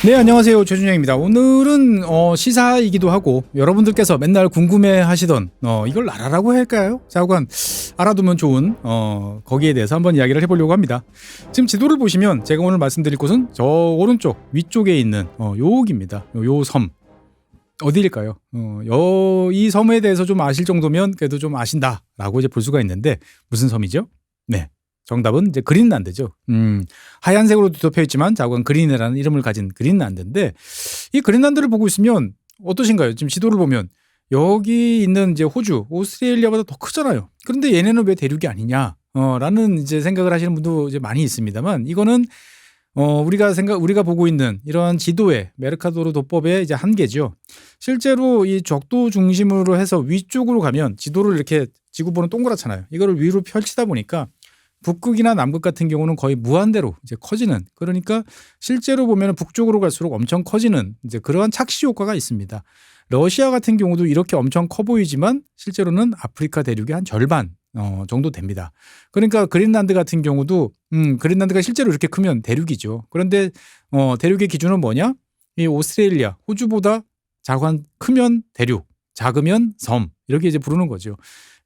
네, 안녕하세요. 최준영입니다. 오늘은 시사이기도 하고 여러분들께서 맨날 궁금해하시던 이걸 나라라고 할까요? 자관 알아두면 좋은 거기에 대해서 한번 이야기를 해보려고 합니다. 지금 지도를 보시면 제가 오늘 말씀드릴 곳은 저 오른쪽 위쪽에 있는 요기입니다. 요 섬 어디일까요? 이 섬에 대해서 좀 아실 정도면 그래도 좀 아신다라고 이제 볼 수가 있는데 무슨 섬이죠? 네. 정답은 이제 그린란드죠. 하얀색으로 뒤덮여 있지만 자관 그린이라는 이름을 가진 그린란드인데 이 그린란드를 보고 있으면 어떠신가요? 지금 지도를 보면 여기 있는 이제 호주, 오스트레일리아보다 더 크잖아요. 그런데 얘네는 왜 대륙이 아니냐? 라는 이제 생각을 하시는 분도 이제 많이 있습니다만 이거는 우리가 보고 있는 이러한 지도의 메르카토르 도법의 이제 한계죠. 실제로 이 적도 중심으로 해서 위쪽으로 가면 지도를 이렇게 지구본은 동그랗잖아요. 이거를 위로 펼치다 보니까 북극이나 남극 같은 경우는 거의 무한대로 이제 커지는, 그러니까 실제로 보면 북쪽으로 갈수록 엄청 커지는 이제 그러한 착시 효과가 있습니다. 러시아 같은 경우도 이렇게 엄청 커 보이지만 실제로는 아프리카 대륙의 한 절반 정도 됩니다. 그러니까 그린란드 같은 경우도 그린란드가 실제로 이렇게 크면 대륙이죠. 그런데 대륙의 기준은 뭐냐? 이 오스트레일리아, 호주보다 자관 크면 대륙, 작으면 섬, 이렇게 이제 부르는 거죠.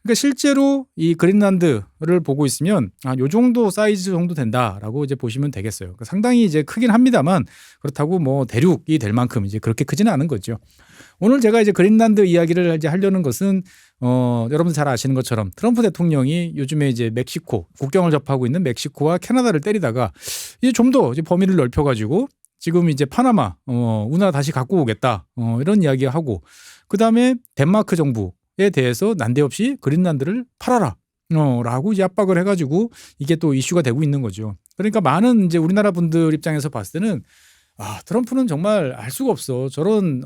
그러니까 실제로 이 그린란드를 보고 있으면 요 정도 사이즈 정도 된다라고 이제 보시면 되겠어요. 그러니까 상당히 이제 크긴 합니다만 그렇다고 뭐 대륙이 될 만큼 이제 그렇게 크지는 않은 거죠. 오늘 제가 이제 그린란드 이야기를 이제 하려는 것은 여러분들 잘 아시는 것처럼 트럼프 대통령이 요즘에 이제 멕시코 국경을 접하고 있는 멕시코와 캐나다를 때리다가 이제 좀 더 이제 범위를 넓혀가지고 지금 이제 파나마 운하 다시 갖고 오겠다 이런 이야기하고, 그 다음에 덴마크 정부에 대해서 난데없이 그린란드를 팔아라 라고 이제 압박을 해가지고 이게 또 이슈가 되고 있는 거죠. 그러니까 많은 이제 우리나라 분들 입장에서 봤을 때는 트럼프는 정말 알 수가 없어, 저런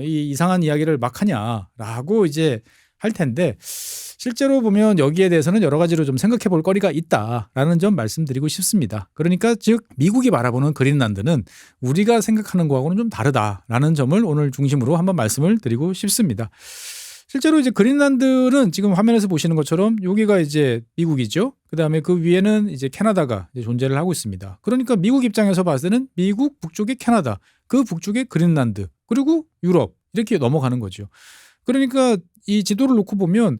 이 이상한 이야기를 막 하냐라고 이제 할 텐데 실제로 보면 여기에 대해서는 여러 가지로 좀 생각해 볼 거리가 있다라는 점 말씀드리고 싶습니다. 그러니까 즉 미국이 바라보는 그린란드는 우리가 생각하는 거하고는 좀 다르다라는 점을 오늘 중심으로 한번 말씀을 드리고 싶습니다. 실제로 이제 그린란드는 지금 화면에서 보시는 것처럼 여기가 이제 미국이죠. 그다음에 그 위에는 이제 캐나다가 이제 존재를 하고 있습니다. 그러니까 미국 입장에서 봤을 때는 미국 북쪽에 캐나다, 그 북쪽에 그린란드, 그리고 유럽 이렇게 넘어가는 거죠. 그러니까 이 지도를 놓고 보면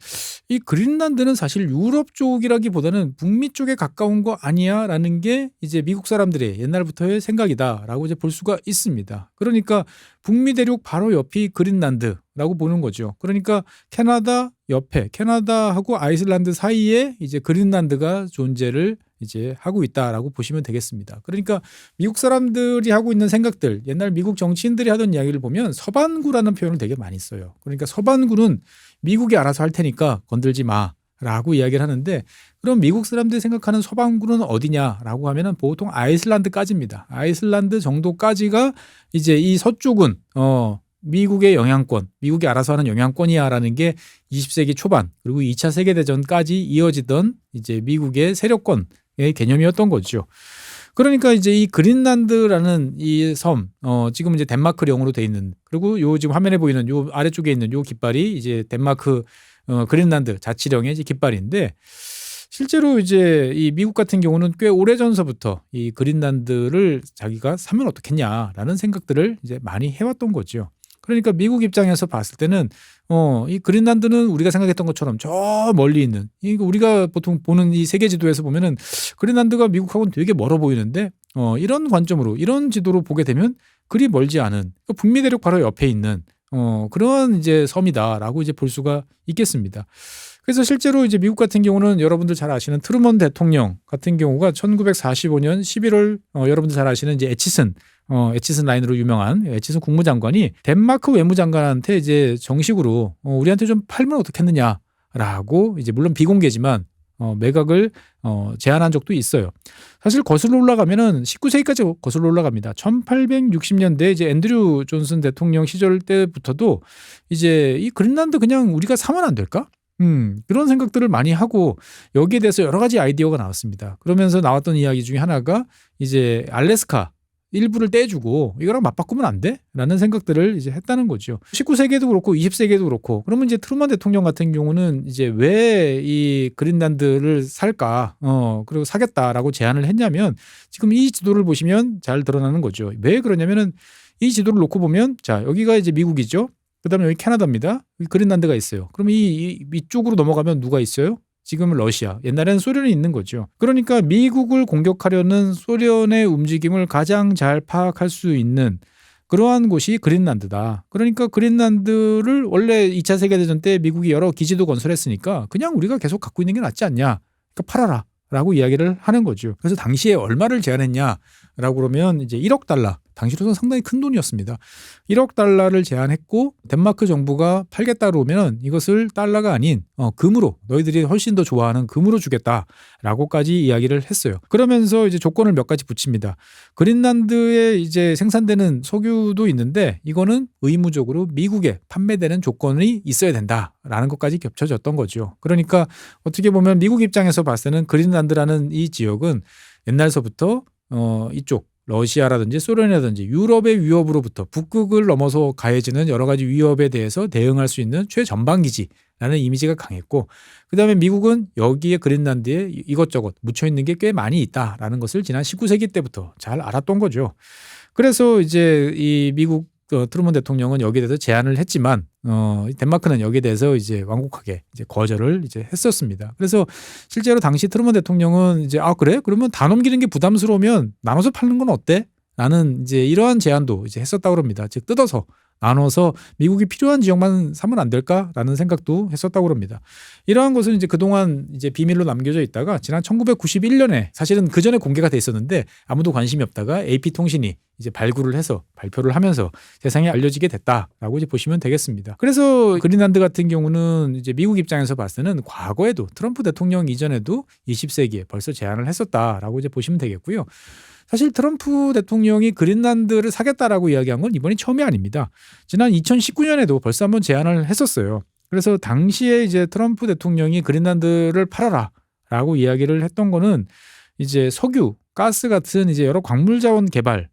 이 그린란드는 사실 유럽 쪽이라기보다는 북미 쪽에 가까운 거 아니야라는 게 이제 미국 사람들의 옛날부터의 생각이다라고 이제 볼 수가 있습니다. 그러니까 북미 대륙 바로 옆이 그린란드라고 보는 거죠. 그러니까 캐나다 옆에, 캐나다하고 아이슬란드 사이에 이제 그린란드가 존재를 이제 하고 있다라고 보시면 되겠습니다. 그러니까 미국 사람들이 하고 있는 생각들, 옛날 미국 정치인들이 하던 이야기를 보면 서반구라는 표현을 되게 많이 써요. 그러니까 서반구는 미국이 알아서 할 테니까 건들지 마라고 이야기를 하는데, 그럼 미국 사람들이 생각하는 서반구는 어디냐라고 하면은 보통 아이슬란드까지입니다. 아이슬란드 정도까지가 이제 이 서쪽은 미국의 영향권, 미국이 알아서 하는 영향권이야라는 게 20세기 초반 그리고 2차 세계대전까지 이어지던 이제 미국의 세력권의 개념이었던 거죠. 그러니까 이제 이 그린란드라는 이 섬, 지금 이제 덴마크령으로 돼 있는, 그리고 요 지금 화면에 보이는 요 아래쪽에 있는 요 깃발이 이제 덴마크 그린란드 자치령의 이제 깃발인데, 실제로 이제 이 미국 같은 경우는 꽤 오래전서부터 이 그린란드를 자기가 사면 어떻겠냐라는 생각들을 이제 많이 해왔던 거죠. 그러니까 미국 입장에서 봤을 때는 이 그린란드는 우리가 생각했던 것처럼 저 멀리 있는, 우리가 보통 보는 이 세계 지도에서 보면은 그린란드가 미국하고는 되게 멀어 보이는데 이런 관점으로, 이런 지도로 보게 되면 그리 멀지 않은 북미 대륙 바로 옆에 있는 그런 이제 섬이다라고 이제 볼 수가 있겠습니다. 그래서 실제로 이제 미국 같은 경우는 여러분들 잘 아시는 트루먼 대통령 같은 경우가 1945년 11월 여러분들 잘 아시는 이제 에치슨 라인으로 유명한 에치슨 국무장관이 덴마크 외무장관한테 이제 정식으로 우리한테 좀 팔면 어떻겠느냐라고 이제 물론 비공개지만 매각을 제안한 적도 있어요. 사실 거슬러 올라가면은 19세기까지 거슬러 올라갑니다. 1860년대 이제 앤드류 존슨 대통령 시절 때부터도 이제 이 그린란드 그냥 우리가 사면 안 될까? 그런 생각들을 많이 하고 여기에 대해서 여러 가지 아이디어가 나왔습니다. 그러면서 나왔던 이야기 중에 하나가 이제 알래스카 일부를 떼주고 이거랑 맞바꾸면 안 돼? 라는 생각들을 이제 했다는 거죠. 19세기에도 그렇고 20세기에도 그렇고. 그러면 이제 트루먼 대통령 같은 경우는 이제 왜 이 그린란드를 살까? 그리고 사겠다라고 제안을 했냐면 지금 이 지도를 보시면 잘 드러나는 거죠. 왜 그러냐면은 이 지도를 놓고 보면 자 여기가 이제 미국이죠. 그다음에 여기 캐나다입니다. 여기 그린란드가 있어요. 그럼 이쪽으로 넘어가면 누가 있어요? 지금은 러시아. 옛날에는 소련이 있는 거죠. 그러니까 미국을 공격하려는 소련의 움직임을 가장 잘 파악할 수 있는 그러한 곳이 그린란드다. 그러니까 그린란드를 원래 2차 세계대전 때 미국이 여러 기지도 건설했으니까 그냥 우리가 계속 갖고 있는 게 낫지 않냐. 그러니까 팔아라. 라고 이야기를 하는 거죠. 그래서 당시에 얼마를 제안했냐라고 그러면 이제 1억 달러. 당시로는 상당히 큰 돈이었습니다. 1억 달러를 제안했고 덴마크 정부가 팔겠다고 하면 이것을 달러가 아닌 금으로 너희들이 훨씬 더 좋아하는 금으로 주겠다라고까지 이야기를 했어요. 그러면서 이제 조건을 몇 가지 붙입니다. 그린란드에 이제 생산되는 석유도 있는데 이거는 의무적으로 미국에 판매되는 조건이 있어야 된다라는 것까지 겹쳐졌던 거죠. 그러니까 어떻게 보면 미국 입장에서 봤을 때는 그린란드라는 이 지역은 옛날서부터 이쪽 러시아라든지 소련이라든지 유럽의 위협으로부터 북극을 넘어서 가해지는 여러 가지 위협에 대해서 대응할 수 있는 최전방기지라는 이미지가 강했고 그다음에 미국은 여기에 그린란드에 이것저것 묻혀있는 게 꽤 많이 있다라는 것을 지난 19세기 때부터 잘 알았던 거죠. 그래서 이제 이 미국 트루먼 대통령은 여기에 대해서 제안을 했지만 덴마크는 여기에 대해서 이제 완곡하게 이제 거절을 이제 했었습니다. 그래서 실제로 당시 트루먼 대통령은 이제 그래? 그러면 다 넘기는 게 부담스러우면 나눠서 팔는 건 어때? 라는 이제 이러한 제안도 이제 했었다고 합니다. 즉 뜯어서 나눠서 미국이 필요한 지역만 사면 안 될까라는 생각도 했었다고 합니다. 이러한 것은 이제 그동안 이제 비밀로 남겨져 있다가 지난 1991년에 사실은 그 전에 공개가 돼 있었는데 아무도 관심이 없다가 AP통신이 이제 발굴을 해서 발표를 하면서 세상에 알려지게 됐다라고 이제 보시면 되겠습니다. 그래서 그린란드 같은 경우는 이제 미국 입장에서 봤을 때는 과거에도 트럼프 대통령 이전에도 20세기에 벌써 제안을 했었다라고 이제 보시면 되겠고요. 사실 트럼프 대통령이 그린란드를 사겠다라고 이야기한 건 이번이 처음이 아닙니다. 지난 2019년에도 벌써 한번 제안을 했었어요. 그래서 당시에 이제 트럼프 대통령이 그린란드를 팔아라라고 이야기를 했던 거는 이제 석유, 가스 같은 이제 여러 광물 자원 개발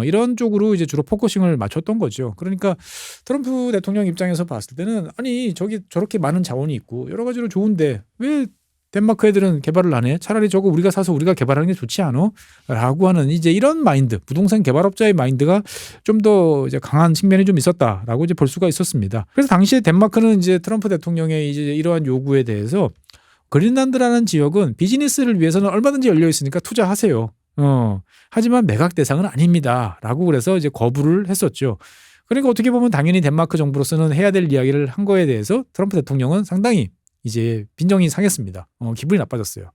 이런 쪽으로 이제 주로 포커싱을 맞췄던 거죠. 그러니까 트럼프 대통령 입장에서 봤을 때는 아니 저기 저렇게 많은 자원이 있고 여러 가지로 좋은데 왜 덴마크 애들은 개발을 안 해? 차라리 저거 우리가 사서 우리가 개발하는 게 좋지 않아? 라고 하는 이제 이런 마인드, 부동산 개발업자의 마인드가 좀 더 이제 강한 측면이 좀 있었다라고 이제 볼 수가 있었습니다. 그래서 당시에 덴마크는 이제 트럼프 대통령의 이제 이러한 요구에 대해서 그린란드라는 지역은 비즈니스를 위해서는 얼마든지 열려 있으니까 투자하세요. 하지만 매각 대상은 아닙니다라고 그래서 이제 거부를 했었죠. 그러니까 어떻게 보면 당연히 덴마크 정부로서는 해야 될 이야기를 한 거에 대해서 트럼프 대통령은 상당히 이제 빈정이 상했습니다. 기분이 나빠졌어요.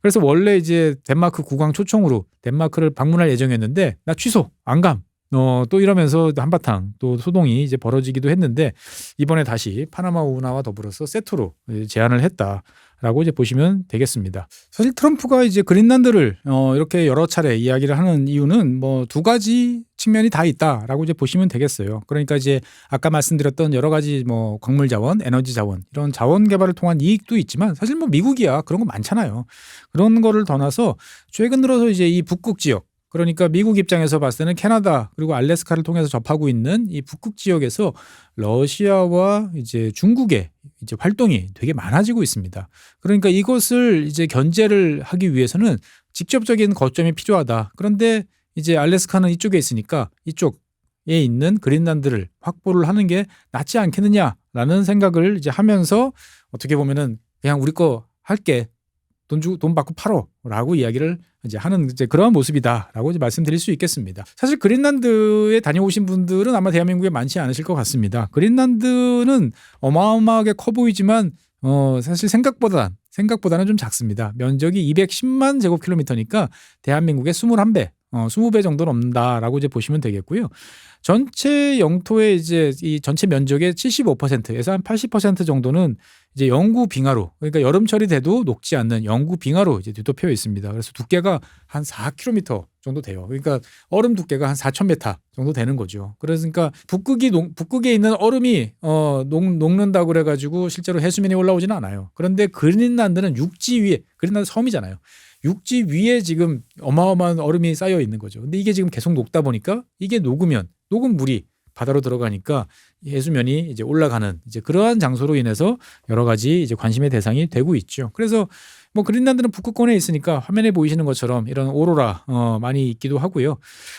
그래서 원래 이제 덴마크 국왕 초청으로 덴마크를 방문할 예정이었는데 나 취소, 안 감. 또 이러면서 한바탕 또 소동이 이제 벌어지기도 했는데 이번에 다시 파나마 운하와 더불어서 세토로 제안을 했다라고 이제 보시면 되겠습니다. 사실 트럼프가 이제 그린란드를 이렇게 여러 차례 이야기를 하는 이유는 뭐 두 가지 측면이 다 있다라고 이제 보시면 되겠어요. 그러니까 이제 아까 말씀드렸던 여러 가지 뭐 광물 자원, 에너지 자원 이런 자원 개발을 통한 이익도 있지만 사실 뭐 미국이야 그런 거 많잖아요. 그런 거를 떠나서 최근 들어서 이제 이 북극 지역 그러니까 미국 입장에서 봤을 때는 캐나다 그리고 알래스카를 통해서 접하고 있는 이 북극 지역에서 러시아와 이제 중국의 이제 활동이 되게 많아지고 있습니다. 그러니까 이것을 이제 견제를 하기 위해서는 직접적인 거점이 필요하다. 그런데 이제 알래스카는 이쪽에 있으니까 이쪽에 있는 그린란드를 확보를 하는 게 낫지 않겠느냐라는 생각을 이제 하면서 어떻게 보면은 그냥 우리 거 할게. 돈 받고 팔어라고 이야기를 이제 하는 이제 그러한 모습이다라고 이제 말씀드릴 수 있겠습니다. 사실 그린란드에 다녀오신 분들은 아마 대한민국에 많지 않으실 것 같습니다. 그린란드는 어마어마하게 커 보이지만 사실 생각보다는 좀 작습니다. 면적이 210만 제곱킬로미터니까 대한민국의 21배, 20배 정도 넘는다라고 이제 보시면 되겠고요. 전체 영토의 이제 이 전체 면적의 75%에서 한 80% 정도는 이제 영구 빙하로 그러니까 여름철이 돼도 녹지 않는 영구 빙하로 이제 뒤덮여 있습니다. 그래서 두께가 한 4km 정도 돼요. 그러니까 얼음 두께가 한 4,000m 정도 되는 거죠. 그러니까 북극에 있는 얼음이 녹는다고 그래가지고 실제로 해수면이 올라오지는 않아요. 그런데 그린란드는 육지 위에 그린란드 섬이잖아요. 육지 위에 지금 어마어마한 얼음이 쌓여 있는 거죠. 근데 이게 지금 계속 녹다 보니까 이게 녹은 물이 바다로 들어가니까 해수면이 이제 올라가는 이제 그러한 장소로 인해서 여러 가지 이제 관심의 대상이 되고 있죠. 그래서 뭐 그린란드는 북극권에 있으니까 화면에 보이시는 것처럼 이런 오로라 많이 있기도 하고요.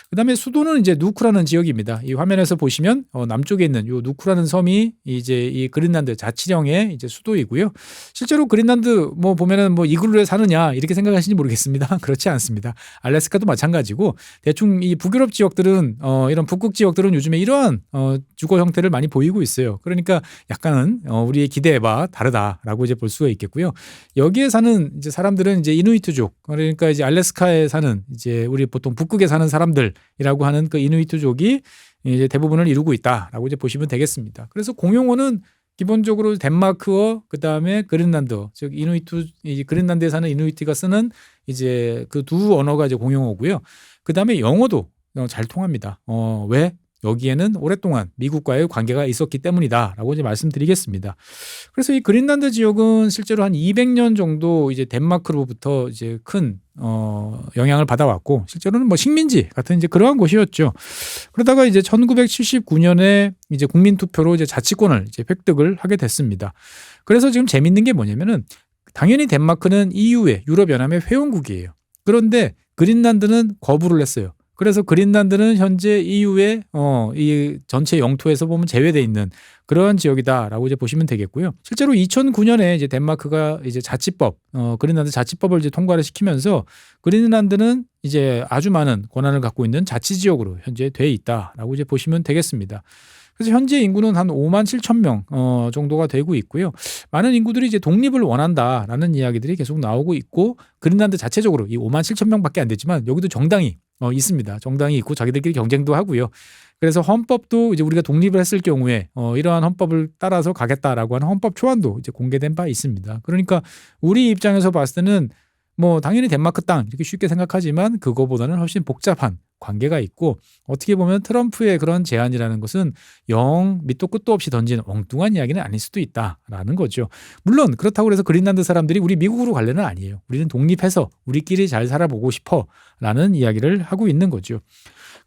그다음에 수도는 이제 누크라는 지역입니다. 이 화면에서 보시면 남쪽에 있는 요 누크라는 섬이 이제 이 그린란드 자치령의 이제 수도이고요. 실제로 그린란드 뭐 보면은 뭐 이글루에 사느냐 이렇게 생각하시는지 모르겠습니다. 그렇지 않습니다. 알래스카도 마찬가지고 대충 이 북유럽 지역들은 이런 북극 지역들은 요즘에 이러한 주거 형태를 많이 보이고 있어요. 그러니까 약간은 우리의 기대와 다르다라고 이제 볼 수가 있겠고요. 여기에 사는 이제 사람들은 이제 이누이트족, 그러니까 이제 알래스카에 사는 이제 우리 보통 북극에 사는 사람들이라고 하는 그 이누이트족이 이제 대부분을 이루고 있다라고 이제 보시면 되겠습니다. 그래서 공용어는 기본적으로 덴마크어, 그 다음에 그린란드, 즉 이 그린란드에 사는 이누이트가 쓰는 이제 그 두 언어가 이제 공용어고요. 그 다음에 영어도 잘 통합니다. 왜? 여기에는 오랫동안 미국과의 관계가 있었기 때문이다라고 이제 말씀드리겠습니다. 그래서 이 그린란드 지역은 실제로 한 200년 정도 이제 덴마크로부터 이제 큰 영향을 받아왔고, 실제로는 뭐 식민지 같은 이제 그러한 곳이었죠. 그러다가 이제 1979년에 이제 국민 투표로 이제 자치권을 이제 획득을 하게 됐습니다. 그래서 지금 재밌는 게 뭐냐면은 당연히 덴마크는 EU의 유럽연합의 회원국이에요. 그런데 그린란드는 거부를 했어요. 그래서 그린란드는 현재 EU의 이 전체 영토에서 보면 제외돼 있는 그러한 지역이다라고 이제 보시면 되겠고요. 실제로 2009년에 이제 덴마크가 이제 자치법, 그린란드 자치법을 이제 통과를 시키면서 그린란드는 이제 아주 많은 권한을 갖고 있는 자치 지역으로 현재 돼 있다라고 이제 보시면 되겠습니다. 그래서 현재 인구는 한 5만 7천 명 정도가 되고 있고요. 많은 인구들이 이제 독립을 원한다라는 이야기들이 계속 나오고 있고, 그린란드 자체적으로 이 5만 7천 명밖에 안 됐지만 여기도 정당이 있습니다. 정당이 있고 자기들끼리 경쟁도 하고요. 그래서 헌법도 이제 우리가 독립을 했을 경우에 이러한 헌법을 따라서 가겠다라고 하는 헌법 초안도 이제 공개된 바 있습니다. 그러니까 우리 입장에서 봤을 때는 뭐 당연히 덴마크 땅 이렇게 쉽게 생각하지만 그거보다는 훨씬 복잡한 관계가 있고, 어떻게 보면 트럼프의 그런 제안이라는 것은 영 밑도 끝도 없이 던진 엉뚱한 이야기는 아닐 수도 있다라는 거죠. 물론 그렇다고 해서 그린란드 사람들이 우리 미국으로 갈래는 아니에요. 우리는 독립해서 우리끼리 잘 살아보고 싶어라는 이야기를 하고 있는 거죠.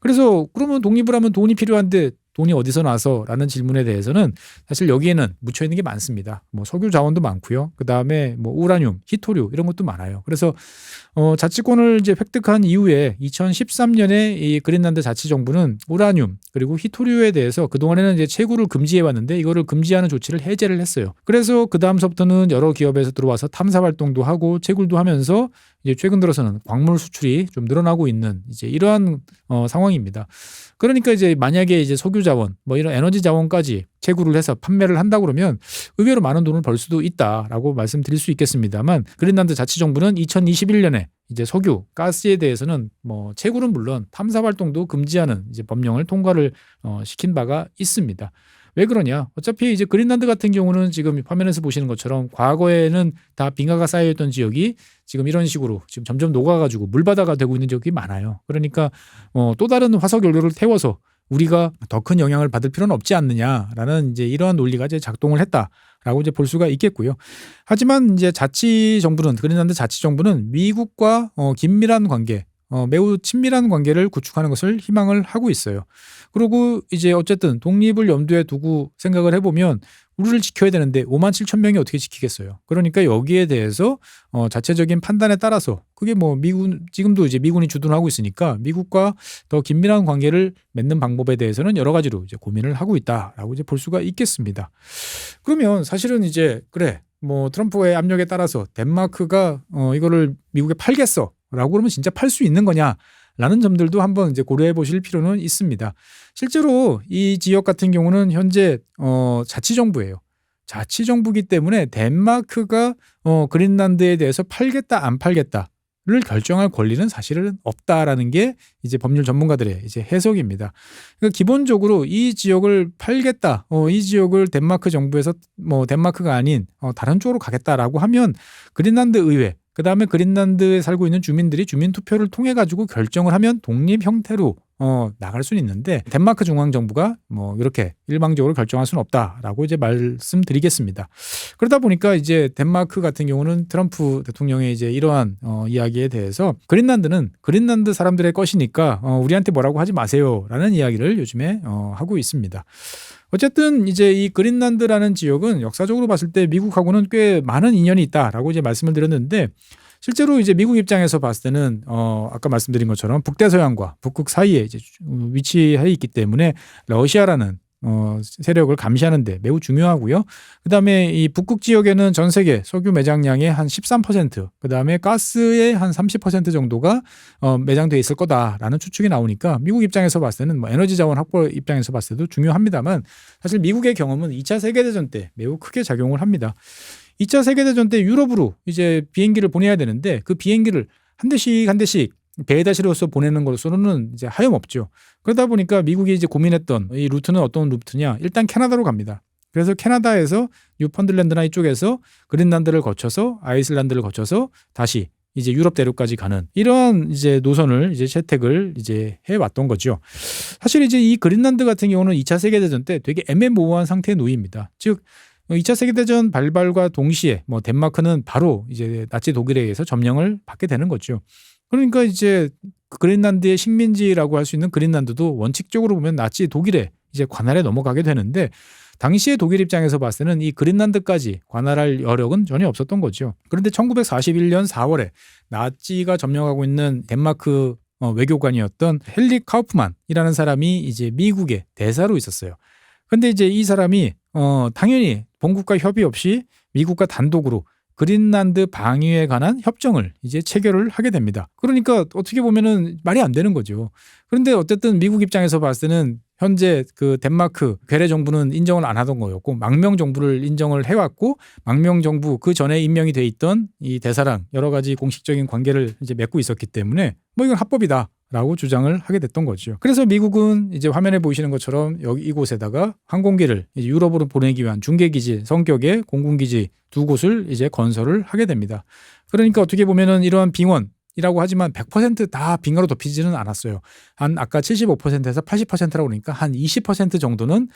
그래서 그러면 독립을 하면 돈이 필요한데 돈이 어디서 나서? 라는 질문에 대해서는 사실 여기에는 묻혀 있는 게 많습니다. 뭐 석유 자원도 많고요. 그 다음에 뭐 우라늄, 히토류 이런 것도 많아요. 그래서 자치권을 이제 획득한 이후에 2013년에 이 그린란드 자치정부는 우라늄 그리고 히토류에 대해서 그동안에는 이제 채굴을 금지해 왔는데 이거를 금지하는 조치를 해제를 했어요. 그래서 그 다음서부터는 여러 기업에서 들어와서 탐사 활동도 하고 채굴도 하면서 이제 최근 들어서는 광물 수출이 좀 늘어나고 있는 이제 이러한 상황입니다. 그러니까 이제 만약에 이제 석유 자원, 뭐 이런 에너지 자원까지 채굴을 해서 판매를 한다 그러면 의외로 많은 돈을 벌 수도 있다라고 말씀드릴 수 있겠습니다만, 그린란드 자치정부는 2021년에 이제 석유, 가스에 대해서는 뭐 채굴은 물론 탐사 활동도 금지하는 이제 법령을 통과를 시킨 바가 있습니다. 왜 그러냐? 어차피 이제 그린란드 같은 경우는 지금 화면에서 보시는 것처럼 과거에는 다 빙하가 쌓여있던 지역이 지금 이런 식으로 지금 점점 녹아가지고 물바다가 되고 있는 지역이 많아요. 그러니까 또 다른 화석 연료를 태워서 우리가 더 큰 영향을 받을 필요는 없지 않느냐라는 이제 이러한 논리가 이제 작동을 했다라고 이제 볼 수가 있겠고요. 하지만 이제 자치정부는, 그린란드 자치정부는 미국과 긴밀한 관계, 매우 친밀한 관계를 구축하는 것을 희망을 하고 있어요. 그리고 이제 어쨌든 독립을 염두에 두고 생각을 해보면 우리를 지켜야 되는데 5만 7천 명이 어떻게 지키겠어요. 그러니까 여기에 대해서 자체적인 판단에 따라서 그게 뭐 지금도 이제 미군이 주둔하고 있으니까 미국과 더 긴밀한 관계를 맺는 방법에 대해서는 여러 가지로 이제 고민을 하고 있다라고 이제 볼 수가 있겠습니다. 그러면 사실은 이제 그래 뭐 트럼프의 압력에 따라서 덴마크가 이거를 미국에 팔겠어 라고 그러면 진짜 팔 수 있는 거냐? 라는 점들도 한번 이제 고려해 보실 필요는 있습니다. 실제로 이 지역 같은 경우는 현재 자치정부예요. 자치정부이기 때문에 덴마크가 그린란드에 대해서 팔겠다 안 팔겠다를 결정할 권리는 사실은 없다라는 게 이제 법률 전문가들의 이제 해석입니다. 그러니까 기본적으로 이 지역을 팔겠다, 이 지역을 덴마크 정부에서 뭐 덴마크가 아닌 다른 쪽으로 가겠다라고 하면 그린란드 의회, 그 다음에 그린란드에 살고 있는 주민들이 주민투표를 통해 가지고 결정을 하면 독립 형태로 나갈 수는 있는데 덴마크 중앙정부가 뭐 이렇게 일방적으로 결정할 수는 없다라고 이제 말씀드리겠습니다. 그러다 보니까 이제 덴마크 같은 경우는 트럼프 대통령의 이제 이러한 이야기에 대해서 그린란드는 그린란드 사람들의 것이니까 우리한테 뭐라고 하지 마세요라는 이야기를 요즘에 하고 있습니다. 어쨌든 이제 이 그린란드라는 지역은 역사적으로 봤을 때 미국하고는 꽤 많은 인연이 있다라고 이제 말씀을 드렸는데 실제로 이제 미국 입장에서 봤을 때는 아까 말씀드린 것처럼 북대서양과 북극 사이에 이제 위치해 있기 때문에 러시아라는 세력을 감시하는데 매우 중요하고요. 그다음에 이 북극 지역에는 전 세계 석유 매장량의 한 13%, 그다음에 가스의 한 30% 정도가 매장돼 있을 거다라는 추측이 나오니까 미국 입장에서 봤을 때는 뭐 에너지 자원 확보 입장에서 봤을 때도 중요합니다만 사실 미국의 경험은 2차 세계대전 때 매우 크게 작용을 합니다. 2차 세계대전 때 유럽으로 이제 비행기를 보내야 되는데 그 비행기를 한 대씩 배달시로서 보내는 것으로는 이제 하염없죠. 그러다 보니까 미국이 이제 고민했던 이 루트는 어떤 루트냐? 일단 캐나다로 갑니다. 그래서 캐나다에서 뉴펀들랜드나 이쪽에서 그린란드를 거쳐서 아이슬란드를 거쳐서 다시 이제 유럽 대륙까지 가는 이러한 이제 노선을 이제 채택을 이제 해왔던 거죠. 사실 이제 이 그린란드 같은 경우는 2차 세계대전 때 되게 애매모호한 상태에 놓입니다. 즉 2차 세계대전 발발과 동시에 뭐 덴마크는 바로 이제 나치 독일에 의해서 점령을 받게 되는 거죠. 그러니까 이제 그린란드의 식민지라고 할 수 있는 그린란드도 원칙적으로 보면 나치 독일에 이제 관할에 넘어가게 되는데 당시에 독일 입장에서 봤을 때는 이 그린란드까지 관할할 여력은 전혀 없었던 거죠. 그런데 1941년 4월에 나치가 점령하고 있는 덴마크 외교관이었던 헬리 카우프만이라는 사람이 이제 미국의 대사로 있었어요. 근데 이제 이 사람이 당연히 본국과 협의 없이 미국과 단독으로 그린란드 방위에 관한 협정을 이제 체결을 하게 됩니다. 그러니까 어떻게 보면은 말이 안 되는 거죠. 그런데 어쨌든 미국 입장에서 봤을 때는 현재 그 덴마크 괴뢰 정부는 인정을 안 하던 거였고 망명 정부를 인정을 해왔고 망명 정부 그 전에 임명이 돼 있던 이 대사랑 여러 가지 공식적인 관계를 이제 맺고 있었기 때문에 뭐 이건 합법이다. 라고 주장을 하게 됐던 거죠. 그래서 미국은 이제 화면에 보이시는 것처럼 여기 이곳에다가 항공기를 이제 유럽으로 보내기 위한 중계기지 성격의 공군기지 두 곳을 이제 건설을 하게 됩니다. 그러니까 어떻게 보면은 이러한 빙원이라고 하지만 100%다 빙하로 덮이지는 않았어요. 한 아까 75%에서 80%라고 그러니까 한 20% 정도는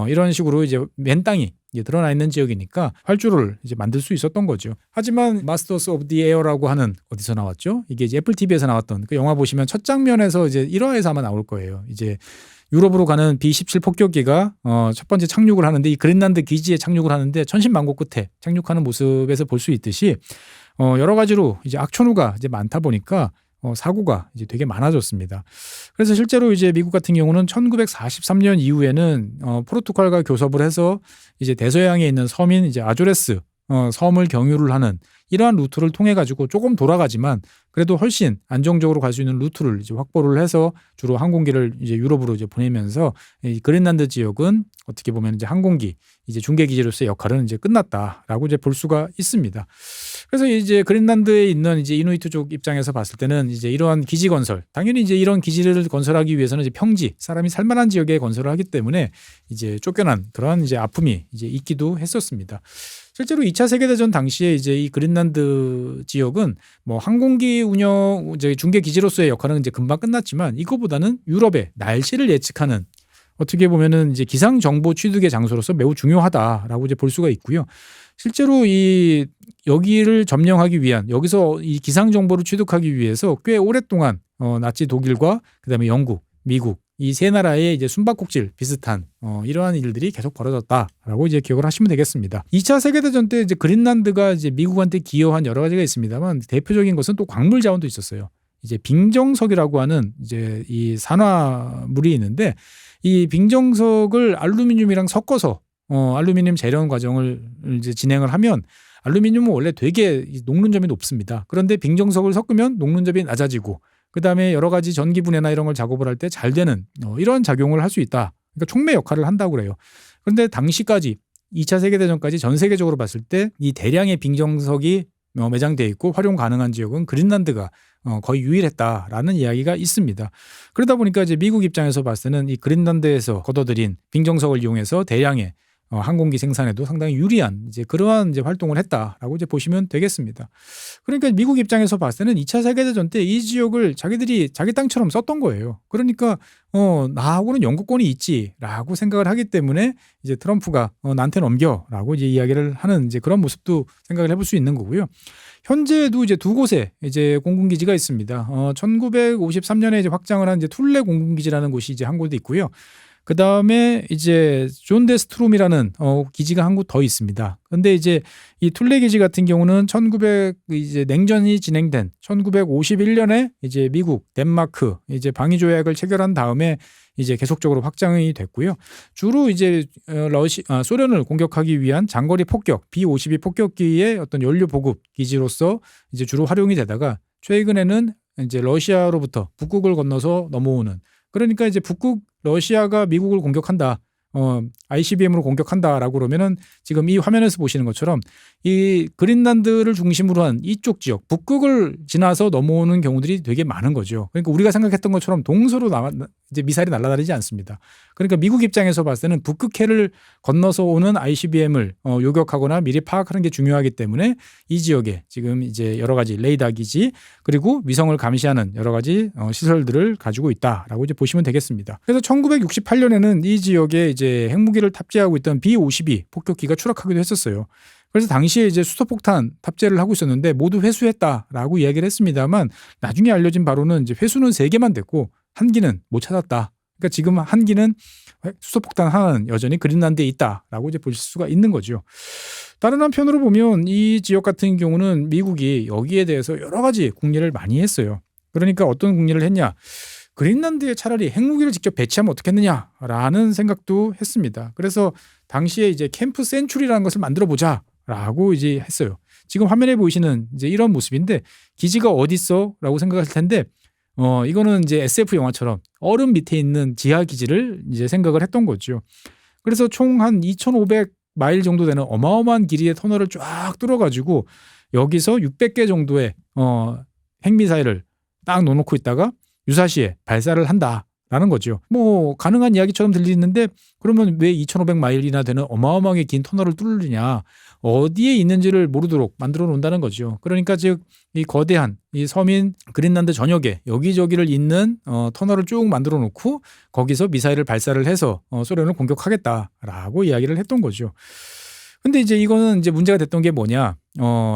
이런 식으로 이제 맨 땅이 이제 드러나 있는 지역이니까 활주로를 이제 만들 수 있었던 거죠. 하지만 마스터스 오브 디 에어라고 하는 어디서 나왔죠? 이게 이제 애플 TV에서 나왔던 그 영화 보시면 첫 장면에서 이제 1화에서 아마 나올 거예요. 이제 유럽으로 가는 B-17 폭격기가 첫 번째 착륙을 하는데 이 그린란드 기지에 착륙을 하는데 천신만고 끝에 착륙하는 모습에서 볼 수 있듯이 여러 가지로 이제 악천후가 이제 많다 보니까 사고가 이제 되게 많아졌습니다. 그래서 실제로 이제 미국 같은 경우는 1943년 이후에는 포르투갈과 교섭을 해서 이제 대서양에 있는 섬인 이제 아조레스 섬을 경유를 하는 이러한 루트를 통해 가지고 조금 돌아가지만 그래도 훨씬 안정적으로 갈 수 있는 루트를 이제 확보를 해서 주로 항공기를 이제 유럽으로 이제 보내면서 이 그린란드 지역은 어떻게 보면 이제 항공기 이제 중계 기지로서의 역할은 이제 끝났다라고 이제 볼 수가 있습니다. 그래서 이제 그린란드에 있는 이제 이누이트족 입장에서 봤을 때는 이제 이러한 기지 건설, 당연히 이제 이런 기지를 건설하기 위해서는 이제 평지, 사람이 살만한 지역에 건설을 하기 때문에 이제 쫓겨난 그런 이제 아픔이 이제 있기도 했었습니다. 실제로 2차 세계대전 당시에 이제 이 그린란드 지역은 뭐 항공기 운영, 이제 중계 기지로서의 역할은 이제 금방 끝났지만 이거보다는 유럽의 날씨를 예측하는 어떻게 보면은 이제 기상 정보 취득의 장소로서 매우 중요하다라고 이제 볼 수가 있고요. 실제로 이 여기를 점령하기 위한 여기서 이 기상 정보를 취득하기 위해서 꽤 오랫동안 나치 독일과 그다음에 영국, 미국 이 세 나라의 이제 숨바꼭질 비슷한 이러한 일들이 계속 벌어졌다라고 이제 기억을 하시면 되겠습니다. 2차 세계대전 때 이제 그린란드가 이제 미국한테 기여한 여러 가지가 있습니다만 대표적인 것은 또 광물 자원도 있었어요. 이제 빙정석이라고 하는 이제 이 산화물이 있는데 이 빙정석을 알루미늄이랑 섞어서 알루미늄 재련 과정을 이제 진행을 하면 알루미늄은 원래 되게 녹는 점이 높습니다. 그런데 빙정석을 섞으면 녹는 점이 낮아지고 그다음에 여러 가지 전기 분해나 이런 걸 작업을 할 때 잘 되는 이런 작용을 할 수 있다. 그러니까 촉매 역할을 한다고 그래요. 그런데 당시까지 2차 세계대전까지 전 세계적으로 봤을 때 이 대량의 빙정석이 매장되어 있고 활용 가능한 지역은 그린란드가 거의 유일했다라는 이야기가 있습니다. 그러다 보니까 이제 미국 입장에서 봤을 때는 이 그린란드에서 걷어들인 빙정석을 이용해서 대량의 항공기 생산에도 상당히 유리한 이제 그러한 이제 활동을 했다라고 이제 보시면 되겠습니다. 그러니까 미국 입장에서 봤을 때는 2차 세계대전 때 이 지역을 자기들이 자기 땅처럼 썼던 거예요. 그러니까 나하고는 영구권이 있지라고 생각을 하기 때문에 이제 트럼프가 나한테 넘겨라고 이제 이야기를 하는 이제 그런 모습도 생각을 해볼 수 있는 거고요. 현재도 이제 두 곳에 이제 공군기지가 있습니다. 1953년에 이제 확장을 한 이제 툴레 공군기지라는 곳이 이제 한 곳도 있고요. 그 다음에 이제 존 데스트롬이라는 기지가 한 곳 더 있습니다. 근데 이제 이 툴레 기지 같은 경우는 이제 냉전이 진행된 1951년에 이제 미국, 덴마크 이제 방위 조약을 체결한 다음에 이제 계속적으로 확장이 됐고요. 주로 이제 소련을 공격하기 위한 장거리 폭격 B-52 폭격기의 어떤 연료 보급 기지로서 이제 주로 활용이 되다가 최근에는 이제 러시아로부터 북극을 건너서 넘어오는, 그러니까 이제 북극 러시아가 미국을 공격한다, ICBM으로 공격한다라고 그러면은 지금 이 화면에서 보시는 것처럼 이 그린란드를 중심으로 한 이쪽 지역 북극을 지나서 넘어오는 경우들이 되게 많은 거죠. 그러니까 우리가 생각했던 것처럼 동서로 이제 미사일이 날아다니지 않습니다. 그러니까 미국 입장에서 봤을 때는 북극해를 건너서 오는 ICBM을 요격하거나 미리 파악하는 게 중요하기 때문에 이 지역에 지금 이제 여러 가지 레이더 기지 그리고 위성을 감시하는 여러 가지 시설들을 가지고 있다라고 이제 보시면 되겠습니다. 그래서 1968년에는 이 지역에 이제 핵무기를 탑재하고 있던 B-52 폭격기가 추락하기도 했었어요. 그래서 당시에 이제 수소폭탄 탑재를 하고 있었는데 모두 회수했다라고 이야기를 했습니다만 나중에 알려진 바로는 이제 회수는 3개만 됐고 한 기는 못 찾았다. 그러니까 지금 한 기는 수소폭탄 하나는 여전히 그린란드에 있다라고 이제 볼 수가 있는 거죠. 다른 한편으로 보면 이 지역 같은 경우는 미국이 여기에 대해서 여러 가지 궁리를 많이 했어요. 그러니까 어떤 궁리를 했냐? 그린란드에 차라리 핵무기를 직접 배치하면 어떻겠느냐라는 생각도 했습니다. 그래서 당시에 이제 캠프 센츄리라는 것을 만들어 보자라고 이제 했어요. 지금 화면에 보이시는 이제 이런 모습인데 기지가 어디 있어라고 생각하실 텐데 이거는 이제 SF 영화처럼 얼음 밑에 있는 지하 기지를 이제 생각을 했던 거죠. 그래서 총 한 2,500마일 정도 되는 어마어마한 길이의 터널을 쫙 뚫어가지고 여기서 600개 정도의 핵미사일을 딱 놓고 있다가 유사시에 발사를 한다라는 거죠. 뭐 가능한 이야기처럼 들리는데 그러면 왜 2,500마일이나 되는 어마어마하게 긴 터널을 뚫느냐? 어디에 있는지를 모르도록 만들어 놓는다는 거죠. 그러니까 즉 이 거대한 이 섬인 그린란드 전역에 여기저기를 잇는 터널을 쭉 만들어 놓고 거기서 미사일을 발사를 해서 소련을 공격하겠다라고 이야기를 했던 거죠. 근데 이제 이거는 이제 문제가 됐던 게 뭐냐?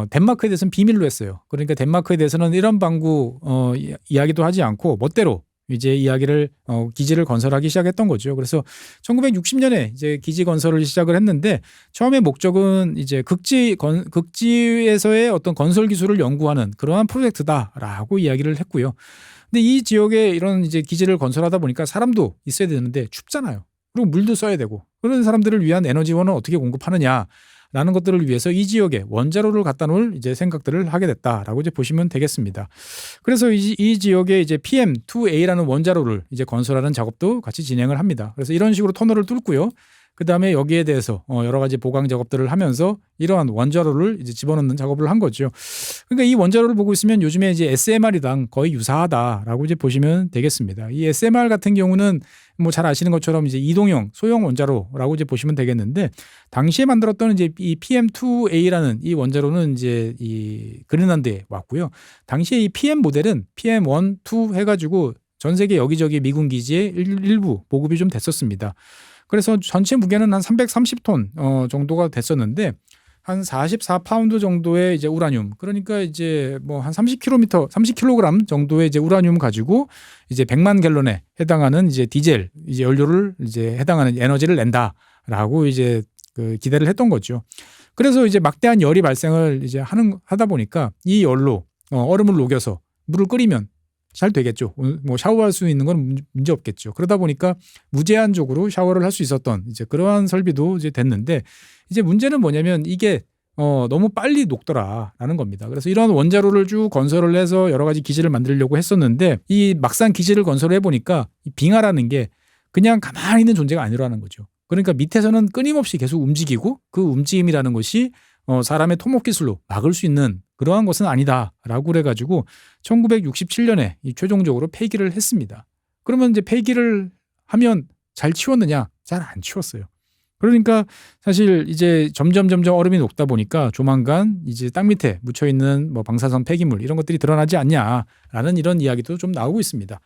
덴마크에 대해서는 비밀로 했어요. 그러니까 덴마크에 대해서는 이런 방구 이야기도 하지 않고 멋대로 이제 이야기를 기지를 건설하기 시작했던 거죠. 그래서 1960년에 이제 기지 건설을 시작을 했는데 처음에 목적은 이제 극지에서의 어떤 건설 기술을 연구하는 그러한 프로젝트다라고 이야기를 했고요. 근데 이 지역에 이런 이제 기지를 건설하다 보니까 사람도 있어야 되는데 춥잖아요. 그리고 물도 써야 되고 그런 사람들을 위한 에너지원은 어떻게 공급하느냐라는 것들을 위해서 이 지역에 원자로를 갖다 놓을 이제 생각들을 하게 됐다라고 이제 보시면 되겠습니다. 그래서 이 지역에 이제 PM2A라는 원자로를 이제 건설하는 작업도 같이 진행을 합니다. 그래서 이런 식으로 터널을 뚫고요. 그 다음에 여기에 대해서 여러 가지 보강 작업들을 하면서 이러한 원자로를 이제 집어넣는 작업을 한 거죠. 그러니까 이 원자로를 보고 있으면 요즘에 이제 SMR이랑 거의 유사하다라고 이제 보시면 되겠습니다. 이 SMR 같은 경우는 뭐 잘 아시는 것처럼 이제 이동형 소형 원자로라고 이제 보시면 되겠는데 당시에 만들었던 이제 이 PM2A라는 이 원자로는 이제 이 그린란드에 왔고요. 당시에 이 PM 모델은 PM1, 2 해가지고 전 세계 여기저기 미군 기지에 일부 보급이 좀 됐었습니다. 그래서 전체 무게는 한 330톤 정도가 됐었는데 한 44파운드 정도의 이제 우라늄, 그러니까 이제 뭐 한 30kg 정도의 이제 우라늄 가지고 이제 100만 갤런에 해당하는 이제 디젤 이제 연료를 이제 해당하는 에너지를 낸다라고 이제 그 기대를 했던 거죠. 그래서 이제 막대한 열이 발생을 이제 하다 보니까 이 열로 얼음을 녹여서 물을 끓이면 잘 되겠죠. 뭐 샤워할 수 있는 건 문제 없겠죠. 그러다 보니까 무제한적으로 샤워를 할 수 있었던 이제 그러한 설비도 이제 됐는데 이제 문제는 뭐냐면 이게 너무 빨리 녹더라라는 겁니다. 그래서 이러한 원자로를 쭉 건설을 해서 여러 가지 기지를 만들려고 했었는데 이 막상 기지를 건설해 보니까 이 빙하라는 게 그냥 가만히 있는 존재가 아니라는 거죠. 그러니까 밑에서는 끊임없이 계속 움직이고 그 움직임이라는 것이 사람의 토목 기술로 막을 수 있는 그러한 것은 아니다라고 그래가지고 1967년에 최종적으로 폐기를 했습니다. 그러면 이제 폐기를 하면 잘 치웠느냐? 잘 안 치웠어요. 그러니까 사실 이제 점점 얼음이 녹다 보니까 조만간 이제 땅 밑에 묻혀 있는 뭐 방사선 폐기물 이런 것들이 드러나지 않냐라는 이런 이야기도 좀 나오고 있습니다.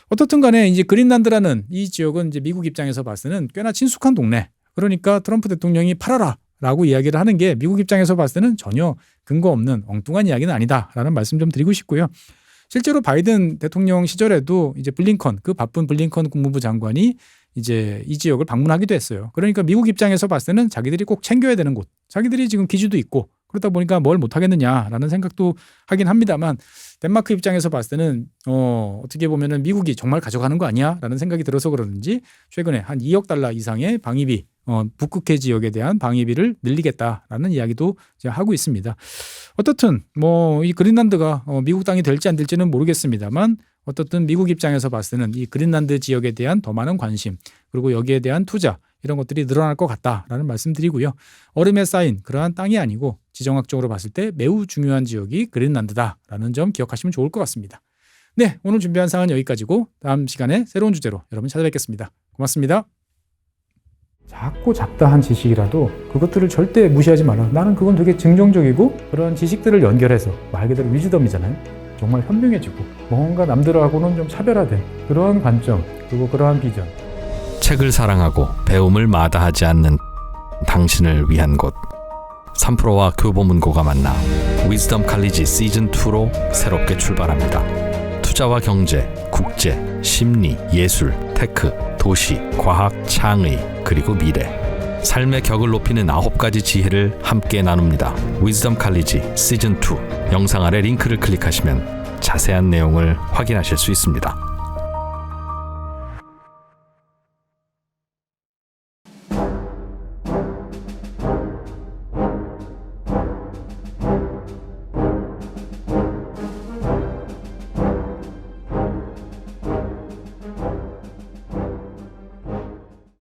어떻든 간에 이제 그린란드라는 이 지역은 이제 미국 입장에서 봤을 때는 꽤나 친숙한 동네. 그러니까 트럼프 대통령이 팔아라라고 이야기를 하는 게 미국 입장에서 봤을 때는 전혀 근거 없는 엉뚱한 이야기는 아니다라는 말씀 좀 드리고 싶고요. 실제로 바이든 대통령 시절에도 이제 블링컨, 그 바쁜 블링컨 국무부 장관이 이제 이 지역을 방문하기도 했어요. 그러니까 미국 입장에서 봤을 때는 자기들이 꼭 챙겨야 되는 곳, 자기들이 지금 기지도 있고 그러다 보니까 뭘 못하겠느냐라는 생각도 하긴 합니다만 덴마크 입장에서 봤을 때는 어떻게 보면은 미국이 정말 가져가는 거 아니야라는 생각이 들어서 그러는지 최근에 한 2억 달러 이상의 방위비, 북극해 지역에 대한 방위비를 늘리겠다라는 이야기도 이제 하고 있습니다. 어떻든 뭐 이 그린란드가 미국 땅이 될지 안 될지는 모르겠습니다만 어떻든 미국 입장에서 봤을 때는 이 그린란드 지역에 대한 더 많은 관심 그리고 여기에 대한 투자 이런 것들이 늘어날 것 같다라는 말씀드리고요. 얼음에 쌓인 그러한 땅이 아니고 지정학적으로 봤을 때 매우 중요한 지역이 그린란드다라는 점 기억하시면 좋을 것 같습니다. 네, 오늘 준비한 사항은 여기까지고 다음 시간에 새로운 주제로 여러분 찾아뵙겠습니다. 고맙습니다. 작고 잡다한 지식이라도 그것들을 절대 무시하지 마라. 나는 그건 되게 긍정적이고 그런 지식들을 연결해서 말 그대로 위즈덤이잖아요. 정말 현명해지고 뭔가 남들하고는 좀 차별화된 그러한 관점 그리고 그러한 비전. 책을 사랑하고 배움을 마다하지 않는 당신을 위한 곳 3프로와 교보문고가 만나 위즈덤 칼리지 시즌2로 새롭게 출발합니다. 투자와 경제, 국제, 심리, 예술, 테크, 도시, 과학, 창의, 그리고 미래 삶의 격을 높이는 9가지 지혜를 함께 나눕니다. 위즈덤 칼리지 시즌2 영상 아래 링크를 클릭하시면 자세한 내용을 확인하실 수 있습니다.